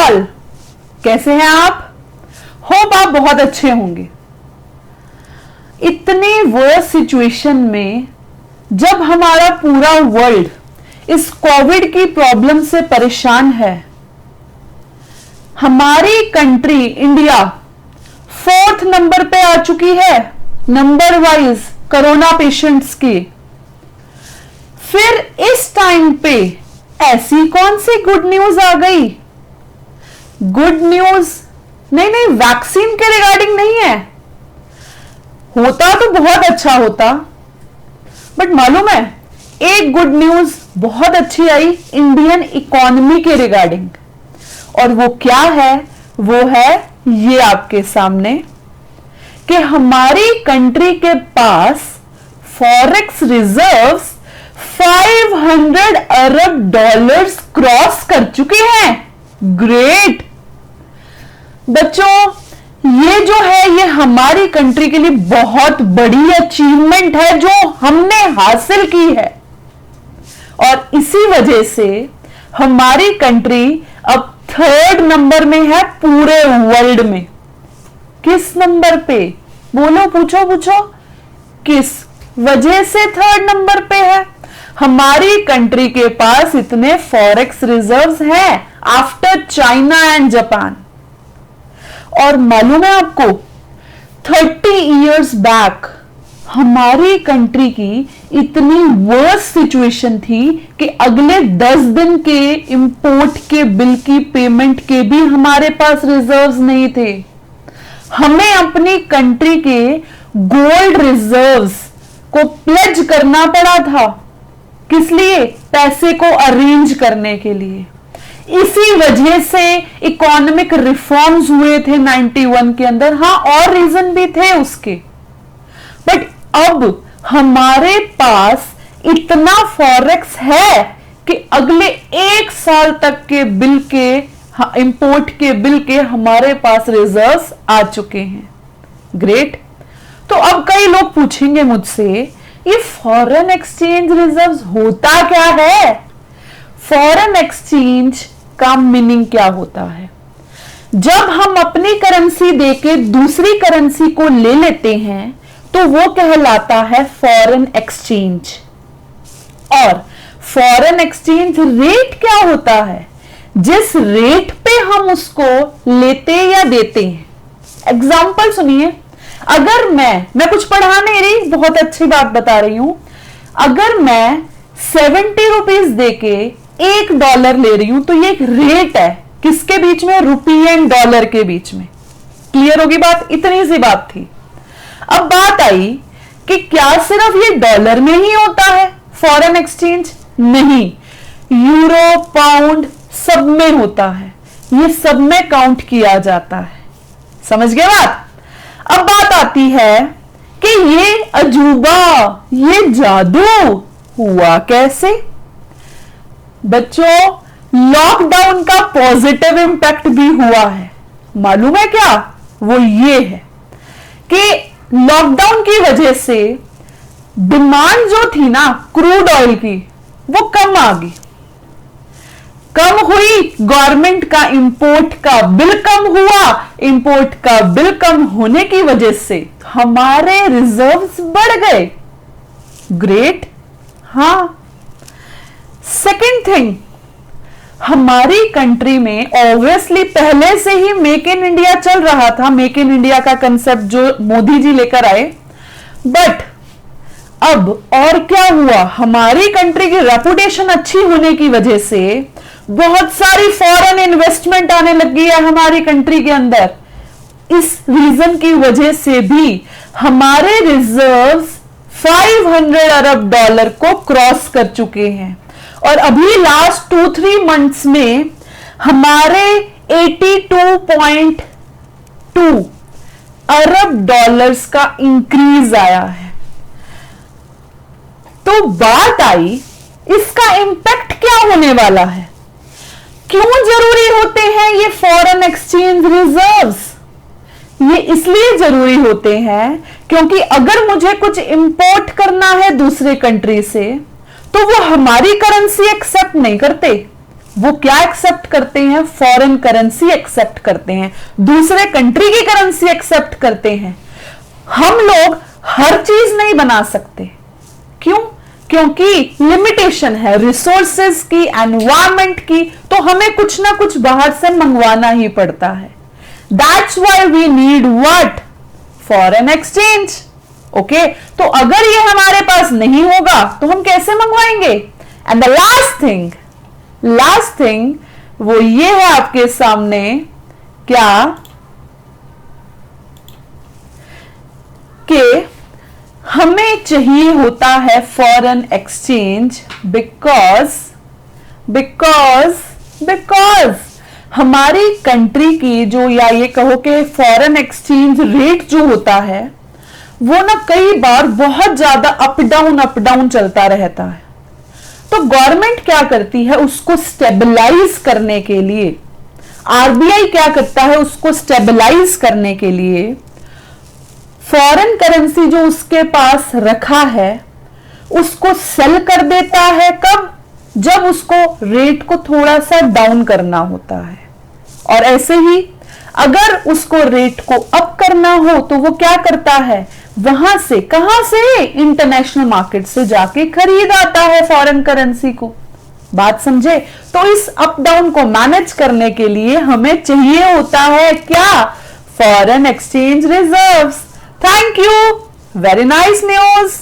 All, कैसे हैं आप? होप आप बहुत अच्छे होंगे। इतनी वर्स्ट सिचुएशन में जब हमारा पूरा वर्ल्ड इस कोविड की प्रॉब्लम से परेशान है, हमारी कंट्री इंडिया 4th नंबर पे आ चुकी है नंबर वाइज कोरोना पेशेंट्स की। फिर इस टाइम पे ऐसी कौन सी गुड न्यूज आ गई? गुड न्यूज नहीं, वैक्सीन के रिगार्डिंग नहीं है। होता तो बहुत अच्छा होता, बट मालूम है एक गुड न्यूज बहुत अच्छी आई इंडियन इकोनॉमी के रिगार्डिंग, और वो क्या है? वो है ये आपके सामने कि हमारी कंट्री के पास फॉरेक्स रिजर्व्स 500 अरब डॉलर्स क्रॉस कर चुके हैं। ग्रेट बच्चों, ये जो है ये हमारी कंट्री के लिए बहुत बड़ी अचीवमेंट है जो हमने हासिल की है, और इसी वजह से हमारी कंट्री अब 3rd नंबर में है पूरे वर्ल्ड में। किस नंबर पे? बोलो, पूछो किस वजह से 3rd नंबर पे है? हमारी कंट्री के पास इतने फॉरेक्स रिजर्व्स हैं आफ्टर चाइना एंड जापान। और मालूम है आपको 30 इयर्स बैक हमारी कंट्री की इतनी वर्स्ट सिचुएशन थी कि अगले 10 दिन के इंपोर्ट के बिल की पेमेंट के भी हमारे पास रिजर्व्स नहीं थे। हमें अपनी कंट्री के गोल्ड रिजर्व्स को प्लेज करना पड़ा था। किस लिए? पैसे को अरेंज करने के लिए। इसी वजह से इकोनॉमिक रिफॉर्म्स हुए थे 91 के अंदर। हाँ, और रीजन भी थे उसके, बट अब हमारे पास इतना फॉरेक्स है कि अगले 1 साल तक के बिल के, इंपोर्ट के बिल के हमारे पास रिजर्व्स आ चुके हैं। ग्रेट। तो अब कई लोग पूछेंगे मुझसे, ये फॉरेन एक्सचेंज रिजर्व्स होता क्या है? फॉरेन एक्सचेंज का मीनिंग क्या होता है? जब हम अपनी करेंसी देके दूसरी करेंसी को ले लेते हैं तो वो कहलाता है फॉरेन एक्सचेंज। और फॉरेन एक्सचेंज रेट क्या होता है? जिस रेट पे हम उसको लेते या देते हैं। एग्जाम्पल सुनिए, अगर मैं कुछ पढ़ा नहीं रही, बहुत अच्छी बात बता रही हूं। अगर मैं 70 रुपीज देके $1 ले रही हूं तो ये एक रेट है। किसके बीच में? रुपी एंड डॉलर के बीच में। क्लियर होगी बात? इतनी सी बात थी। अब बात आई कि क्या सिर्फ ये डॉलर में ही होता है फॉरेन एक्सचेंज? नहीं, यूरो, पाउंड सब में होता है। ये सब में काउंट किया जाता है। समझ गए बात? अब बात आती है कि ये अजूबा, ये जादू हुआ कैसे? बच्चों, लॉकडाउन का पॉजिटिव इंपैक्ट भी हुआ है। मालूम है क्या? वो ये है कि लॉकडाउन की वजह से डिमांड जो थी ना क्रूड ऑयल की, वो कम आ गई। कम हुई, गवर्नमेंट का इंपोर्ट का बिल कम हुआ। इंपोर्ट का बिल कम होने की वजह से हमारे रिजर्व्स बढ़ गए। ग्रेट। हाँ, सेकेंड थिंग, हमारी कंट्री में ऑब्वियसली पहले से ही मेक इन इंडिया चल रहा था। मेक इन इंडिया का कंसेप्ट जो मोदी जी लेकर आए, बट अब और क्या हुआ? हमारी कंट्री की रेपुटेशन अच्छी होने की वजह से बहुत सारी फॉरेन इन्वेस्टमेंट आने लगी है हमारी कंट्री के अंदर। इस रीजन की वजह से भी हमारे रिजर्व्स 500 अरब डॉलर को क्रॉस कर चुके हैं। और अभी लास्ट 2-3 मंथ्स में हमारे 82.2 अरब डॉलर्स का इंक्रीज आया है। तो बात आई, इसका इंपैक्ट क्या होने वाला है? क्यों जरूरी होते हैं ये फॉरेन एक्सचेंज रिजर्व्स? ये इसलिए जरूरी होते हैं क्योंकि अगर मुझे कुछ इंपोर्ट करना है दूसरे कंट्री से तो वो हमारी करेंसी एक्सेप्ट नहीं करते, वो क्या एक्सेप्ट करते हैं? फॉरेन करेंसी एक्सेप्ट करते हैं, दूसरे कंट्री की करेंसी एक्सेप्ट करते हैं। हम लोग हर चीज नहीं बना सकते। क्यों? क्योंकि लिमिटेशन है रिसोर्सेज की, एनवायरमेंट की, तो हमें कुछ ना कुछ बाहर से मंगवाना ही पड़ता है। That's why we need what? Foreign exchange. Okay, तो अगर ये हमारे पास नहीं होगा तो हम कैसे मंगवाएंगे? एंड द लास्ट थिंग वो ये है आपके सामने, क्या कि हमें चाहिए होता है फॉरेन एक्सचेंज बिकॉज हमारी कंट्री की जो, या ये कहो कि फॉरेन एक्सचेंज रेट जो होता है वो ना कई बार बहुत ज्यादा अप डाउन चलता रहता है। तो गवर्नमेंट क्या करती है? उसको स्टेबलाइज करने के लिए, आरबीआई क्या करता है? उसको स्टेबलाइज करने के लिए फॉरेन करेंसी जो उसके पास रखा है उसको सेल कर देता है। कब? जब उसको रेट को थोड़ा सा डाउन करना होता है। और ऐसे ही अगर उसको रेट को अप करना हो तो वो क्या करता है? वहां से, कहां से? इंटरनेशनल मार्केट से जाके खरीद आता है फॉरेन करेंसी को। बात समझे? तो इस अप डाउन को मैनेज करने के लिए हमें चाहिए होता है क्या? Foreign exchange reserves. Thank you. Very nice news.